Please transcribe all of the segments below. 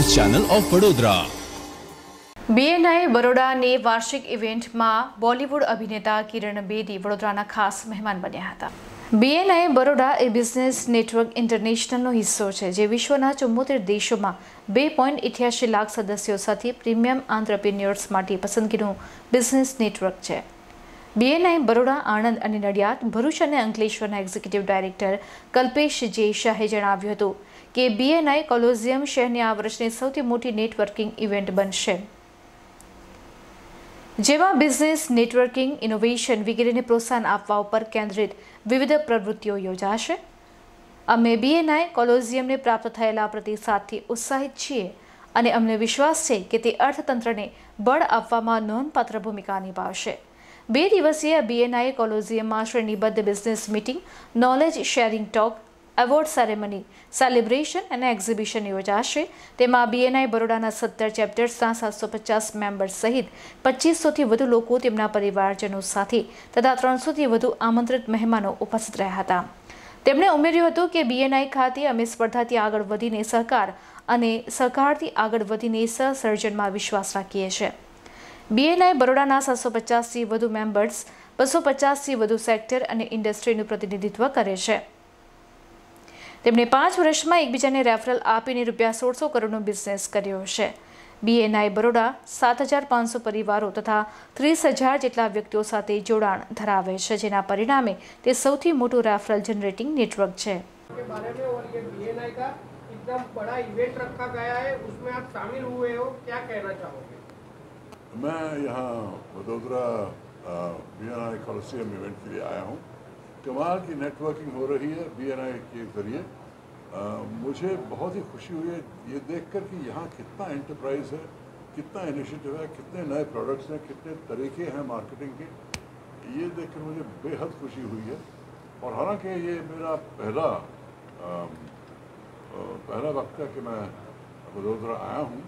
News channel of Vadodara. BNI બરોડાની વાર્ષિક ઇવેન્ટમાં બોલિવૂડ અભિનેતા કિરણ બેદી વડોદરાના ખાસ મહેમાન બન્યા હતા। BNI બરોડા એ બિઝનેસ નેટવર્ક ઇન્ટરનેશનલનો હિસ્સો છે, જે વિશ્વના 74 દેશોમાં 2.88 લાખ સદસ્યો સાથે પ્રીમિયમ આંત્રપ્રિન્યોર્સ માટે પસંદગીનું બિઝનેસ નેટવર્ક છે। BNI બરોડા આણંદ અને નડિયાદ, ભરૂચ અને અંકલેશ્વરના એક્ઝિક્યુટિવ ડાયરેક્ટર કલ્પેશ જે શાહે જણાવ્યું હતું કે BNI કોલોઝિયમ શહેરની આ વર્ષની સૌથી મોટી નેટવર્કિંગ ઇવેન્ટ બનશે, જેમાં બિઝનેસ નેટવર્કિંગ, ઇનોવેશન વગેરેને પ્રોત્સાહન આપવા ઉપર કેન્દ્રિત વિવિધ પ્રવૃત્તિઓ યોજાશે। અમે BNI કોલોઝિયમને પ્રાપ્ત થયેલા પ્રતિસાદથી ઉત્સાહિત છીએ અને અમને વિશ્વાસ છે કે તે અર્થતંત્રને બળ આપવામાં નોંધપાત્ર ભૂમિકા નિભાવશે। 2 દિવસીય BNI કોલોઝિયમમાં શ્રેણીબદ્ધ business meeting, knowledge sharing talk, award ceremony, celebration અને એક્ઝિબિશન યોજાશે। તેમાં BNI બરોડાના 17 ચેપ્ટર્સના 750 મેમ્બર્સ સહિત 2500થી વધુ લોકો તેમના પરિવારજનો સાથે તથા 300થી વધુ આમંત્રિત મહેમાનો ઉપસ્થિત રહ્યા હતા। તેમણે ઉમેર્યું હતું કે BNI ખાતે અમે સ્પર્ધાથી આગળ વધીને સહકાર અને સહકારથી આગળ વધીને સહસર્જનમાં વિશ્વાસ રાખીએ છીએ। BNI બરોડાના 750થી વધુ મેમ્બર્સ 250થી વધુ સેક્ટર અને ઇન્ડસ્ટ્રીનું પ્રતિનિધિત્વ કરે છે। તેમણે 5 વર્ષમાં એકબીજાને રેફરલ આપીને ₹1600 કરોડનો બિઝનેસ કર્યો છે। BNI બરોડા 7500 પરિવારો તથા 30,000 જેટલા વ્યક્તિઓ સાથે જોડાણ ધરાવે છે, જેના પરિણામે તે સૌથી મોટું રેફરલ જનરેટિંગ નેટવર્ક છે। मैं यहाँ वडोदरा BNI कोलोसियम इवेंट के लिए आया हूँ। कमाल की नेटवर्किंग हो रही है BNI के ज़रिए। मुझे बहुत ही खुशी हुई है ये देखकर कि यहाँ कितना एंटरप्राइज है, कितना इनिशिएटिव है, कितने नए प्रोडक्ट्स हैं, कितने तरीके हैं मार्केटिंग के। ये देखकर मुझे बेहद खुशी हुई है। और हालांकि ये मेरा पहला वक्त है कि मैं वडोदरा आया हूँ।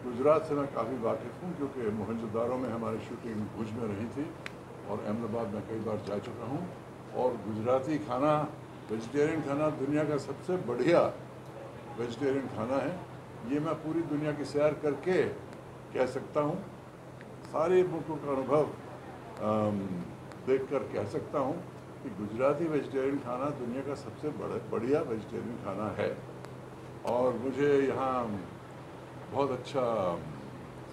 गुजरात से मैं काफ़ी वाकिफ़ हूँ, क्योंकि मोहनजोदारो में हमारी शूटिंग भुज में रही थी और अहमदाबाद में कई बार जा चुका हूँ। और गुजराती खाना, वेजिटेरियन खाना दुनिया का सबसे बढ़िया वेजिटेरियन खाना है। ये मैं पूरी दुनिया की सैर करके कह सकता हूँ। सारे मुल्कों का अनुभव देखकर कह सकता हूँ कि गुजराती वेजिटेरियन खाना दुनिया का सबसे बढ़िया वेजिटेरियन खाना है। और मुझे यहाँ बहुत अच्छा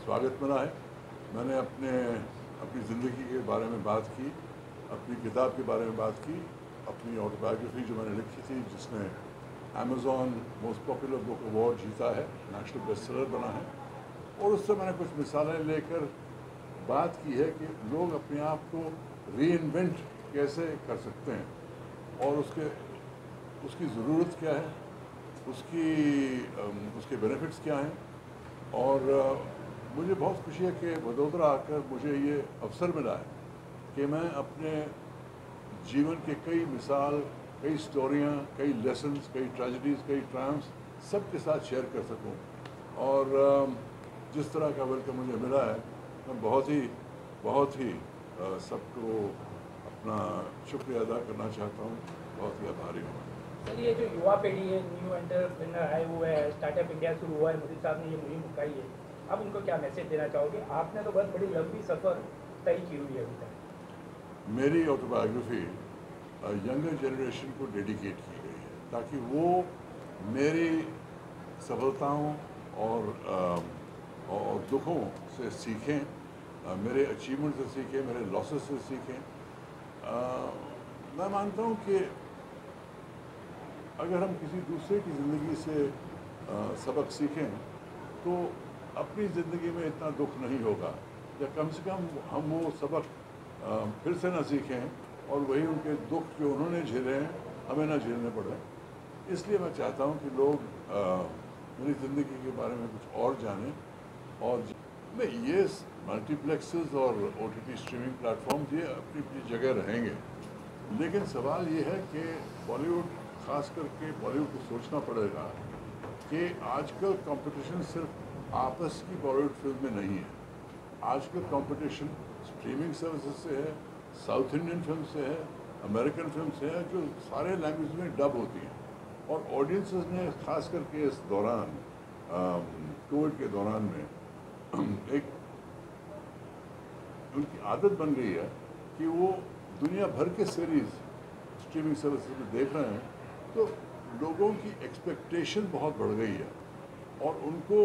स्वागत मिला है। मैंने अपनी ज़िंदगी के बारे में बात की, अपनी किताब के बारे में बात की, अपनी ऑटोबायोग्राफी जो मैंने लिखी थी, जिसने Amazon most popular book award जीता है, नेशनल बेस्ट सेलर बना है। और उससे मैंने कुछ मिसालें लेकर बात की है कि लोग अपने आप को रीइन्वेंट कैसे कर सकते हैं और उसकी ज़रूरत क्या है, उसके बेनिफिट्स क्या हैं। और मुझे बहुत खुशी है कि वडोदरा आकर मुझे ये अवसर मिला है कि मैं अपने जीवन के कई मिसाल, कई स्टोरियाँ, कई लेसन्स, कई ट्रेजेडीज़, कई ट्रायम्फ्स सबके साथ शेयर कर सकूं। और जिस तरह का वेलकम मुझे मिला है, मैं बहुत ही सबको अपना शुक्रिया अदा करना चाहता हूँ, बहुत ही आभारी हूँ। सर, ये जो युवा पीढ़ी है, न्यू एंटरप्रेन्योर आए हुए हैं, स्टार्टअप इंडिया शुरू हुआ है, मोदी साहब ने ये मुहिम उठाई है, आप उनको क्या मैसेज देना चाहोगे? आपने तो बहुत बड़ी लंबी सफ़र तय की हुई है अभी तक। मेरी ऑटोबायोग्राफी यंगर जनरेशन को डेडिकेट की गई है, ताकि वो मेरी सफलताओं और दुखों से सीखें, मेरे अचीवमेंट से सीखें, मेरे लॉसेस से सीखें। मैं मानता हूँ कि अगर हम किसी दूसरे की ज़िंदगी से सबक सीखें तो अपनी ज़िंदगी में इतना दुख नहीं होगा, या कम से कम हम वो सबक फिर से ना सीखें और वही उनके दुख जो उन्होंने झेले हैं हमें ना झेलने पड़े। इसलिए मैं चाहता हूँ कि लोग मेरी ज़िंदगी के बारे में कुछ और जानें। और ये मल्टीप्लेक्सेस और OTT स्ट्रीमिंग प्लेटफॉर्म्स ये अपनी अपनी जगह रहेंगे, लेकिन सवाल ये है कि बॉलीवुड, ख़ास करके बॉलीवुड को सोचना पड़ेगा कि आजकल कंपटीशन सिर्फ आपस की बॉलीवुड फिल्म में नहीं है। आजकल कंपटीशन स्ट्रीमिंग सर्विसेज से है, साउथ इंडियन फिल्म से है, अमेरिकन फिल्म से है, जो सारे लैंग्वेज में डब होती हैं। और ऑडियंसेस ने ख़ास करके इस दौरान कोविड के दौरान में एक उनकी आदत बन गई है कि वो दुनिया भर के सीरीज़ स्ट्रीमिंग सर्विसेज में देख रहे हैं, तो लोगों की एक्सपेक्टेशन बहुत बढ़ गई है और उनको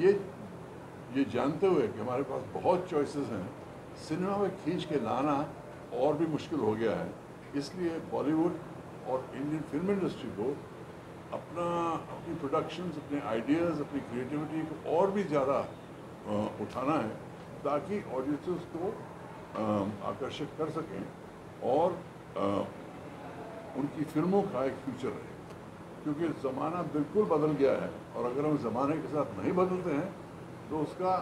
ये जानते हुए कि हमारे पास बहुत चॉइसेस हैं, सिनेमा में खींच के लाना और भी मुश्किल हो गया है। इसलिए बॉलीवुड और इंडियन फिल्म इंडस्ट्री को अपनी प्रोडक्शंस, अपने आइडियाज़, अपनी क्रिएटिविटी को और भी ज़्यादा उठाना है ताकि ऑडियंसेस को आकर्षित कर सकें और उनकी फिल्मों का एक फ्यूचर रहे, क्योंकि ज़माना बिल्कुल बदल गया है और अगर हम ज़माने के साथ नहीं बदलते हैं तो उसका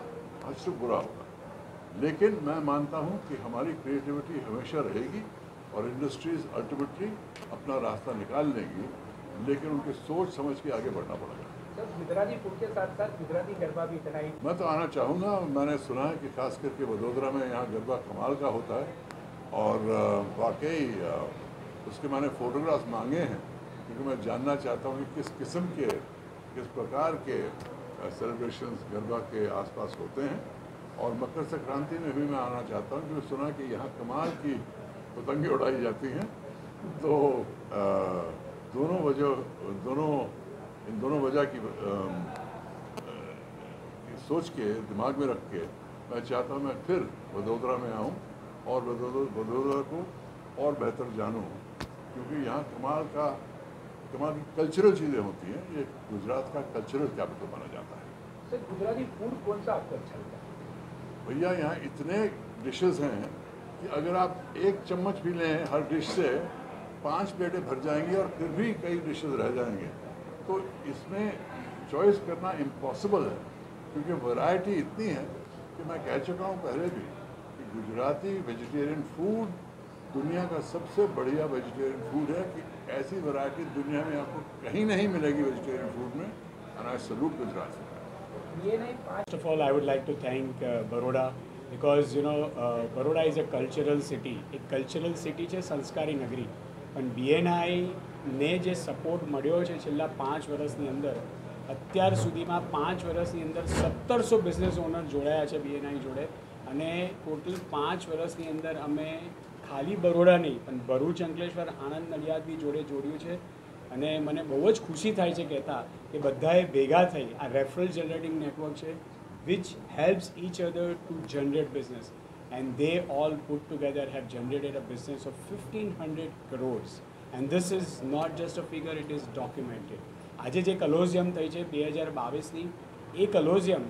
असर बुरा होगा। लेकिन मैं मानता हूं कि हमारी क्रिएटिविटी हमेशा रहेगी और इंडस्ट्रीज़ अल्टीमेटली अपना रास्ता निकाल लेंगी, लेकिन उनके सोच समझ के आगे बढ़ना पड़ेगा। सर, गुजराती फूड के साथ साथ गुजराती गरबा भी इतना ही। मैं तो आना चाहूँगा। मैंने सुना है कि खास करके वडोदरा में यहाँ गरबा कमाल का होता है और वाकई उसके मैंने फ़ोटोग्राफ्स मांगे हैं, क्योंकि मैं जानना चाहता हूँ कि किस प्रकार के सेलिब्रेशंस गरबा के आसपास होते हैं। और मकर संक्रांति में भी मैं आना चाहता हूँ, क्योंकि सुना कि यहाँ कमाल की पतंगे उड़ाई जाती हैं। तो इन दोनों वजह की सोच के दिमाग में रख के मैं चाहता हूँ मैं फिर वडोदरा में आऊँ और वडोदरा को और बेहतर जानूँ, क्योंकि यहाँ कमाल की कल्चरल चीज़ें होती हैं। ये गुजरात का कल्चरल कैपिटल माना जाता है। सर, गुजराती फूड कौन सा आपको अच्छा लगता है? भैया यहाँ इतने डिशेस हैं कि अगर आप एक चम्मच भी लें हर डिश से 5 प्लेटें भर जाएंगी और फिर भी कई डिशेस रह जाएंगे। तो इसमें चॉइस करना इम्पॉसिबल है, क्योंकि वैरायटी इतनी है कि मैं कह चुका हूँ पहले भी कि गुजराती वेजिटेरियन फूड दुनिया का सबसे बढ़िया वेजिटेरियन फूड है, कि ऐसी वैरायटी दुनिया में आपको कहीं नहीं मिलेगी वेजिटेरियन फूड में। And I salute Gujarat. First of all, I would like to thank Baroda because Baroda is a cultural city. એક કલ્ચરલ સિટી છે, સંસ્કારી નગરી. પણ BNI ને જે સપોર્ટ મળ્યો છે છેલ્લા 5 વર્ષની અંદર, અત્યાર સુધીમાં 5 વર્ષની અંદર 1700 બિઝનેસ ઓનર જોડાયા છે BNI જોડે, અને ટોટલ 5 વર્ષની અંદર અમે ખાલી બરોડા નહીં પણ ભરૂચ, અંકલેશ્વર, આણંદ, નડિયાદ બી જોડે જોડ્યું છે. અને મને બહુ જ ખુશી થાય છે કહેતા કે બધાએ ભેગા થઈ આ રેફરલ જનરેટિંગ નેટવર્ક છે, which helps each other to generate business, and they all put together have generated a business of 1500 crores, and this is not just a figure, it is documented. આજે જે કલોઝિયમ થઈ છે 2022ની, એ કલોઝિયમ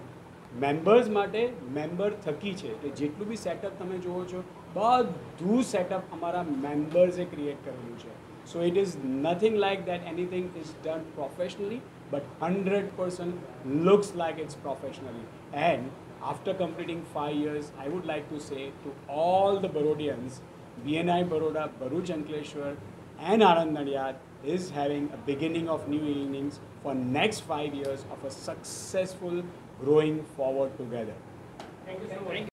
members માટે member થકી છે, એટલે જેટલું બી સેટઅપ તમે જુઓ છો બધું સેટઅપ અમારા મેમ્બર્સે ક્રિએટ કરેલું છે. So it is nothing like that anything is done professionally, but 100% looks like it's professionally. And after completing 5 years, I would like to say to all the Barodians, BNI Baroda, Bharuch Ankleshwar and Anand Nadiyad is having a beginning of new innings for next 5 years of a successful growing forward together. Thank you so much.